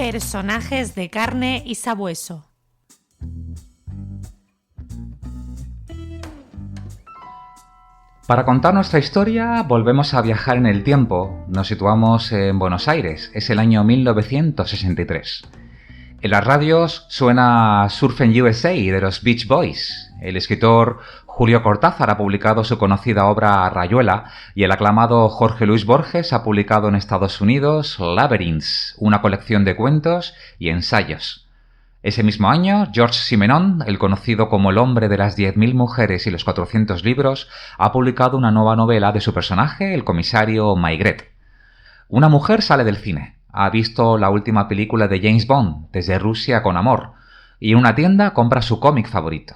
Personajes de carne y sabueso. Para contar nuestra historia, volvemos a viajar en el tiempo. Nos situamos en Buenos Aires. Es el año 1963. En las radios suena Surfin' USA de los Beach Boys. El escritor Julio Cortázar ha publicado su conocida obra Rayuela y el aclamado Jorge Luis Borges ha publicado en Estados Unidos Labyrinths, una colección de cuentos y ensayos. Ese mismo año, Georges Simenon, el conocido como el hombre de las 10.000 mujeres y los 400 libros, ha publicado una nueva novela de su personaje, el comisario Maigret. Una mujer sale del cine, ha visto la última película de James Bond, Desde Rusia con Amor, y en una tienda compra su cómic favorito.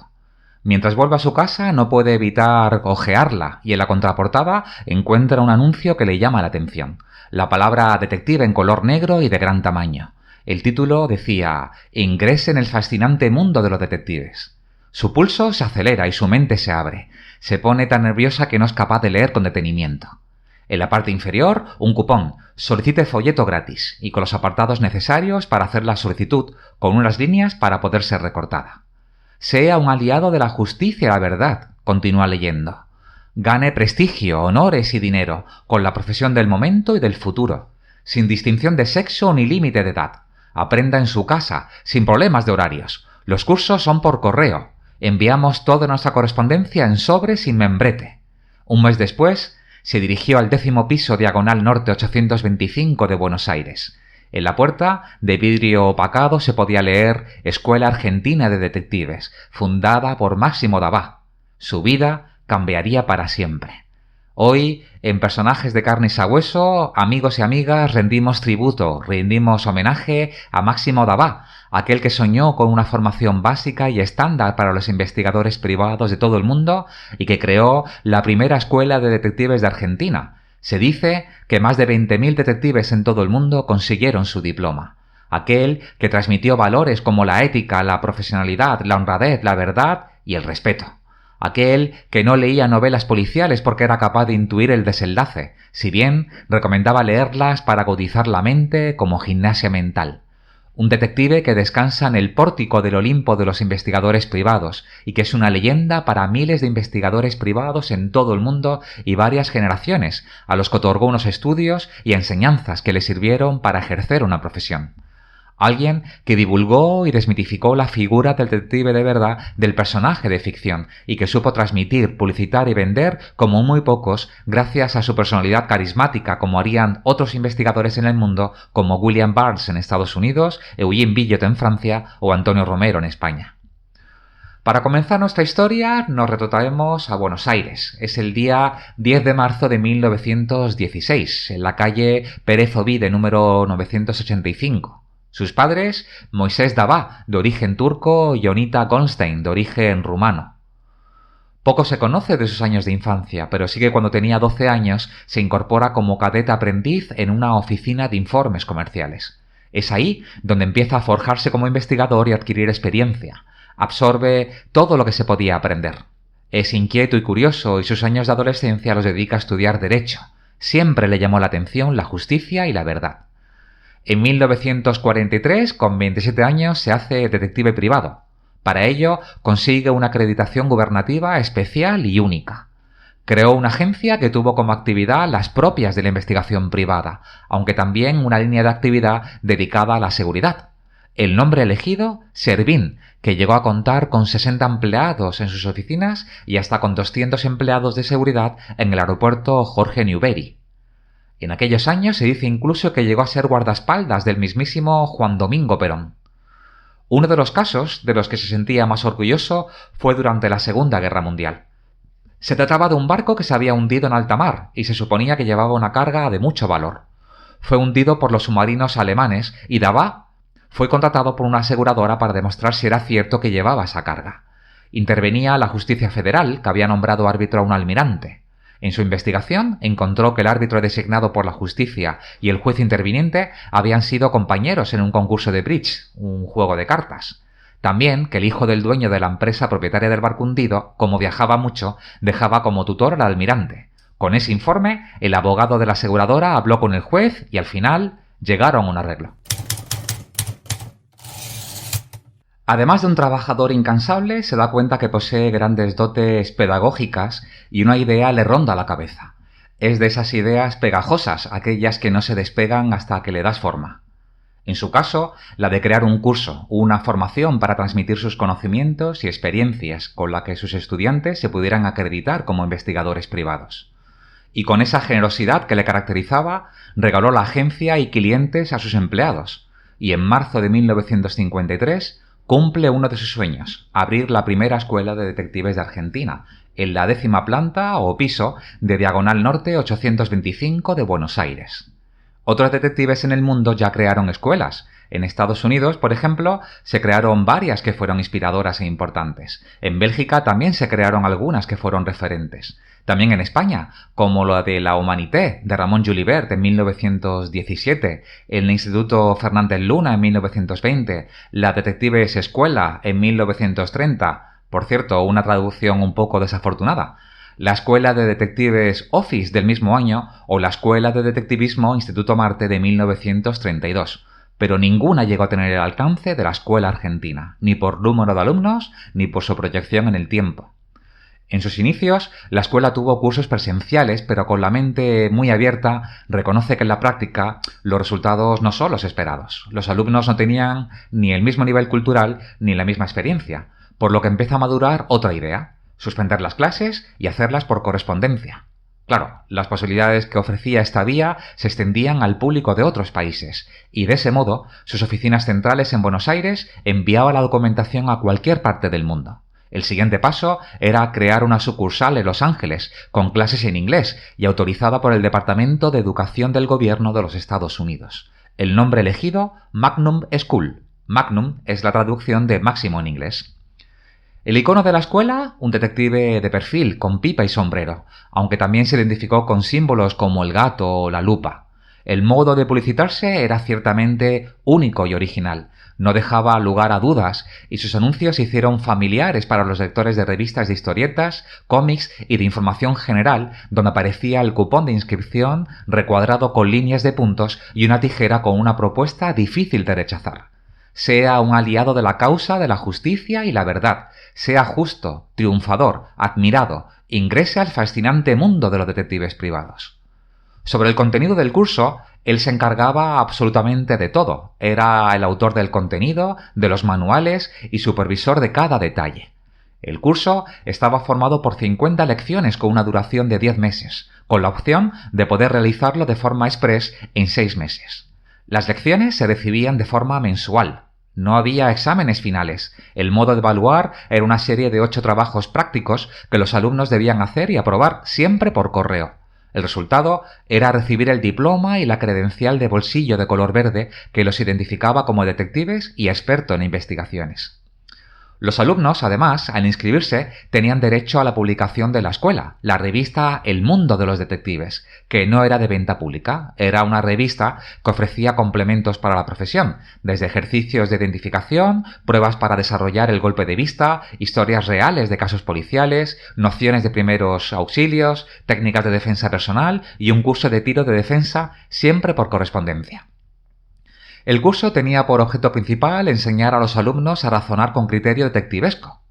Mientras vuelve a su casa no puede evitar hojearla y en la contraportada encuentra un anuncio que le llama la atención. La palabra detective en color negro y de gran tamaño. El título decía: «Ingrese en el fascinante mundo de los detectives». Su pulso se acelera y su mente se abre. Se pone tan nerviosa que no es capaz de leer con detenimiento. En la parte inferior, un cupón: «Solicite folleto gratis» y con los apartados necesarios para hacer la solicitud, con unas líneas para poder ser recortada. «Sea un aliado de la justicia y la verdad», continúa leyendo. «Gane prestigio, honores y dinero, con la profesión del momento y del futuro, sin distinción de sexo ni límite de edad. Aprenda en su casa, sin problemas de horarios. Los cursos son por correo. Enviamos toda nuestra correspondencia en sobre sin membrete». Un mes después, se dirigió al 10º piso diagonal norte 825 de Buenos Aires. En la puerta, de vidrio opacado, se podía leer «Escuela Argentina de Detectives, fundada por Máximo Dabá». Su vida cambiaría para siempre. Hoy, en Personajes de carne y sabueso, amigos y amigas, rendimos tributo, rendimos homenaje a Máximo Dabá, aquel que soñó con una formación básica y estándar para los investigadores privados de todo el mundo y que creó la primera escuela de detectives de Argentina. Se dice que más de 20.000 detectives en todo el mundo consiguieron su diploma. Aquel que transmitió valores como la ética, la profesionalidad, la honradez, la verdad y el respeto. Aquel que no leía novelas policiales porque era capaz de intuir el desenlace, si bien recomendaba leerlas para agudizar la mente como gimnasia mental. Un detective que descansa en el pórtico del Olimpo de los investigadores privados y que es una leyenda para miles de investigadores privados en todo el mundo y varias generaciones, a los que otorgó unos estudios y enseñanzas que le sirvieron para ejercer una profesión. Alguien que divulgó y desmitificó la figura del detective de verdad del personaje de ficción y que supo transmitir, publicitar y vender como muy pocos gracias a su personalidad carismática, como harían otros investigadores en el mundo como William Burns en Estados Unidos, Eugene Villot en Francia o Antonio Romero en España. Para comenzar nuestra historia nos retrotraemos a Buenos Aires. Es el día 10 de marzo de 1916, en la calle Pérez Ovide número 985. Sus padres, Moisés Dabá, de origen turco, y Onita Goldstein, de origen rumano. Poco se conoce de sus años de infancia, pero sí que cuando tenía 12 años se incorpora como cadete aprendiz en una oficina de informes comerciales. Es ahí donde empieza a forjarse como investigador y adquirir experiencia. Absorbe todo lo que se podía aprender. Es inquieto y curioso y sus años de adolescencia los dedica a estudiar Derecho. Siempre le llamó la atención la justicia y la verdad. En 1943, con 27 años, se hace detective privado. Para ello, consigue una acreditación gubernativa especial y única. Creó una agencia que tuvo como actividad las propias de la investigación privada, aunque también una línea de actividad dedicada a la seguridad. El nombre elegido, Servín, que llegó a contar con 60 empleados en sus oficinas y hasta con 200 empleados de seguridad en el aeropuerto Jorge Newbery. En aquellos años se dice incluso que llegó a ser guardaespaldas del mismísimo Juan Domingo Perón. Uno de los casos de los que se sentía más orgulloso fue durante la Segunda Guerra Mundial. Se trataba de un barco que se había hundido en alta mar y se suponía que llevaba una carga de mucho valor. Fue hundido por los submarinos alemanes y Dabá fue contratado por una aseguradora para demostrar si era cierto que llevaba esa carga. Intervenía la Justicia Federal, que había nombrado árbitro a un almirante. En su investigación encontró que el árbitro designado por la justicia y el juez interviniente habían sido compañeros en un concurso de bridge, un juego de cartas. También que el hijo del dueño de la empresa propietaria del barco hundido, como viajaba mucho, dejaba como tutor al almirante. Con ese informe, el abogado de la aseguradora habló con el juez y al final llegaron a un arreglo. Además de un trabajador incansable, se da cuenta que posee grandes dotes pedagógicas y una idea le ronda la cabeza. Es de esas ideas pegajosas, aquellas que no se despegan hasta que le das forma. En su caso, la de crear un curso, una formación para transmitir sus conocimientos y experiencias con la que sus estudiantes se pudieran acreditar como investigadores privados. Y con esa generosidad que le caracterizaba, regaló la agencia y clientes a sus empleados, y en marzo de 1953 cumple uno de sus sueños, abrir la primera escuela de detectives de Argentina, en la 10ª planta o piso de Diagonal Norte 825 de Buenos Aires. Otros detectives en el mundo ya crearon escuelas. En Estados Unidos, por ejemplo, se crearon varias que fueron inspiradoras e importantes. En Bélgica también se crearon algunas que fueron referentes. También en España, como la de la Humanité de Ramón Julibert en 1917, el Instituto Fernández Luna en 1920, la Detectives Escuela en 1930, por cierto, una traducción un poco desafortunada, la Escuela de Detectives Office del mismo año o la Escuela de Detectivismo Instituto Marte de 1932, pero ninguna llegó a tener el alcance de la Escuela Argentina, ni por número de alumnos ni por su proyección en el tiempo. En sus inicios, la escuela tuvo cursos presenciales, pero con la mente muy abierta, reconoce que en la práctica los resultados no son los esperados. Los alumnos no tenían ni el mismo nivel cultural ni la misma experiencia, por lo que empieza a madurar otra idea: suspender las clases y hacerlas por correspondencia. Claro, las posibilidades que ofrecía esta vía se extendían al público de otros países, y de ese modo, sus oficinas centrales en Buenos Aires enviaban la documentación a cualquier parte del mundo. El siguiente paso era crear una sucursal en Los Ángeles, con clases en inglés y autorizada por el Departamento de Educación del Gobierno de los Estados Unidos. El nombre elegido, Magnum School. Magnum es la traducción de máximo en inglés. El icono de la escuela, un detective de perfil con pipa y sombrero, aunque también se identificó con símbolos como el gato o la lupa. El modo de publicitarse era ciertamente único y original, no dejaba lugar a dudas, y sus anuncios se hicieron familiares para los lectores de revistas de historietas, cómics y de información general, donde aparecía el cupón de inscripción recuadrado con líneas de puntos y una tijera con una propuesta difícil de rechazar. Sea un aliado de la causa de la justicia y la verdad, sea justo, triunfador, admirado, ingrese al fascinante mundo de los detectives privados. Sobre el contenido del curso, él se encargaba absolutamente de todo. Era el autor del contenido, de los manuales y supervisor de cada detalle. El curso estaba formado por 50 lecciones con una duración de 10 meses, con la opción de poder realizarlo de forma express en 6 meses. Las lecciones se recibían de forma mensual. No había exámenes finales. El modo de evaluar era una serie de 8 trabajos prácticos que los alumnos debían hacer y aprobar siempre por correo. El resultado era recibir el diploma y la credencial de bolsillo de color verde que los identificaba como detectives y expertos en investigaciones. Los alumnos, además, al inscribirse, tenían derecho a la publicación de la escuela, la revista El Mundo de los Detectives, que no era de venta pública, era una revista que ofrecía complementos para la profesión, desde ejercicios de identificación, pruebas para desarrollar el golpe de vista, historias reales de casos policiales, nociones de primeros auxilios, técnicas de defensa personal y un curso de tiro de defensa, siempre por correspondencia. El curso tenía por objeto principal enseñar a los alumnos a razonar con criterio detectivesco.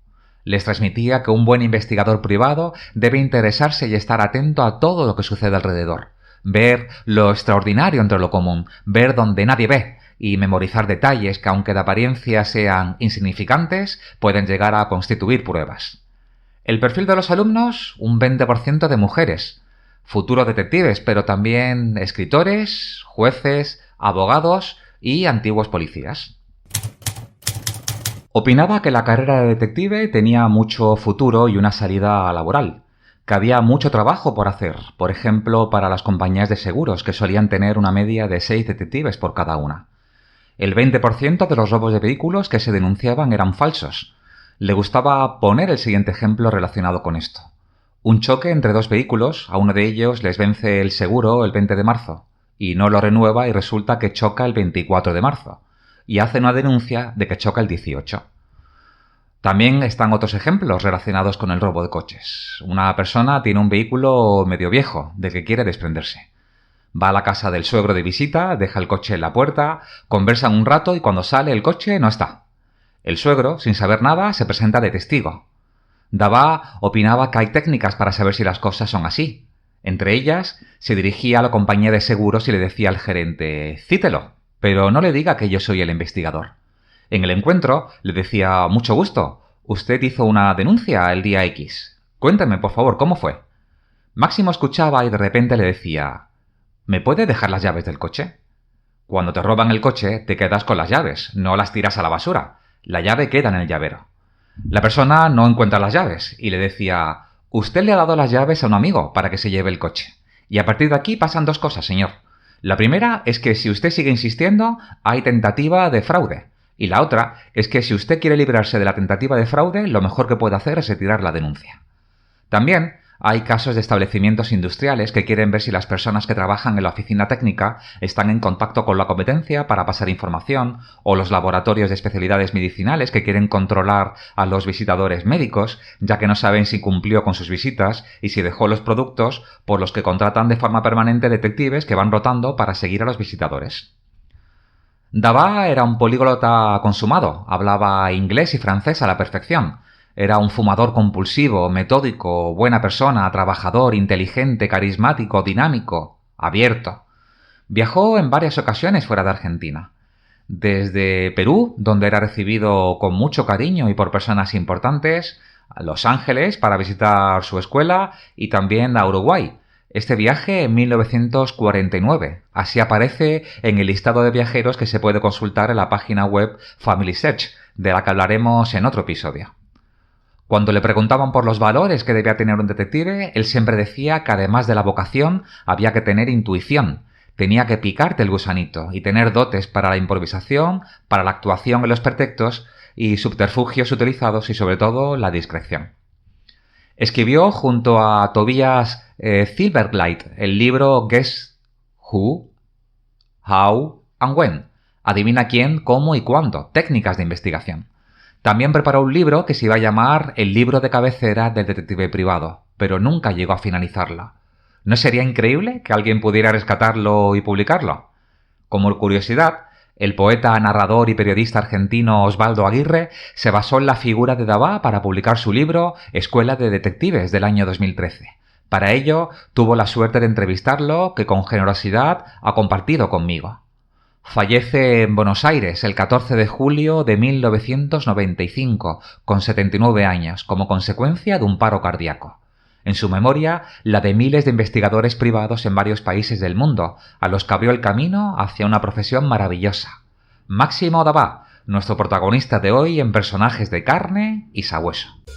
Les transmitía que un buen investigador privado debe interesarse y estar atento a todo lo que sucede alrededor, ver lo extraordinario entre lo común, ver donde nadie ve y memorizar detalles que, aunque de apariencia sean insignificantes, pueden llegar a constituir pruebas. El perfil de los alumnos, un 20% de mujeres, futuros detectives, pero también escritores, jueces, abogados y antiguos policías. Opinaba que la carrera de detective tenía mucho futuro y una salida laboral, que había mucho trabajo por hacer, por ejemplo para las compañías de seguros, que solían tener una media de 6 detectives por cada una. El 20% de los robos de vehículos que se denunciaban eran falsos. Le gustaba poner el siguiente ejemplo relacionado con esto. Un choque entre 2 vehículos, a uno de ellos les vence el seguro el 20 de marzo, y no lo renueva y resulta que choca el 24 de marzo, y hace una denuncia de que choca el 18. También están otros ejemplos relacionados con el robo de coches. Una persona tiene un vehículo medio viejo, del que quiere desprenderse. Va a la casa del suegro de visita, deja el coche en la puerta, conversan un rato y cuando sale el coche no está. El suegro, sin saber nada, se presenta de testigo. Dava opinaba que hay técnicas para saber si las cosas son así. Entre ellas, se dirigía a la compañía de seguros y le decía al gerente: «Cítelo, pero no le diga que yo soy el investigador». En el encuentro le decía: «Mucho gusto, usted hizo una denuncia el día X. Cuénteme, por favor, ¿cómo fue?». Máximo escuchaba y de repente le decía: «¿Me puede dejar las llaves del coche?». Cuando te roban el coche, te quedas con las llaves, no las tiras a la basura. La llave queda en el llavero. La persona no encuentra las llaves y le decía: «Usted le ha dado las llaves a un amigo para que se lleve el coche. Y a partir de aquí pasan dos cosas, señor. La primera es que si usted sigue insistiendo, hay tentativa de fraude. Y la otra es que si usted quiere librarse de la tentativa de fraude, lo mejor que puede hacer es retirar la denuncia». También hay casos de establecimientos industriales que quieren ver si las personas que trabajan en la oficina técnica están en contacto con la competencia para pasar información, o los laboratorios de especialidades medicinales que quieren controlar a los visitadores médicos, ya que no saben si cumplió con sus visitas y si dejó los productos, por los que contratan de forma permanente detectives que van rotando para seguir a los visitadores. Dava era un políglota consumado, hablaba inglés y francés a la perfección. Era un fumador compulsivo, metódico, buena persona, trabajador, inteligente, carismático, dinámico, abierto. Viajó en varias ocasiones fuera de Argentina. Desde Perú, donde era recibido con mucho cariño y por personas importantes, a Los Ángeles para visitar su escuela y también a Uruguay. Este viaje en 1949. Así aparece en el listado de viajeros que se puede consultar en la página web Family Search, de la que hablaremos en otro episodio. Cuando le preguntaban por los valores que debía tener un detective, él siempre decía que además de la vocación había que tener intuición, tenía que picarte el gusanito y tener dotes para la improvisación, para la actuación en los pretextos y subterfugios utilizados y sobre todo la discreción. Escribió junto a Tobias Silverglide el libro Guess Who, How and When. Adivina quién, cómo y cuándo. Técnicas de investigación. También preparó un libro que se iba a llamar El libro de cabecera del detective privado, pero nunca llegó a finalizarla. ¿No sería increíble que alguien pudiera rescatarlo y publicarlo? Como curiosidad, el poeta, narrador y periodista argentino Osvaldo Aguirre se basó en la figura de Dava para publicar su libro Escuela de Detectives del año 2013. Para ello, tuvo la suerte de entrevistarlo, que con generosidad ha compartido conmigo. Fallece en Buenos Aires el 14 de julio de 1995, con 79 años, como consecuencia de un paro cardíaco. En su memoria, la de miles de investigadores privados en varios países del mundo, a los que abrió el camino hacia una profesión maravillosa. Máximo Dava, nuestro protagonista de hoy en Personajes de Carne y Sabueso.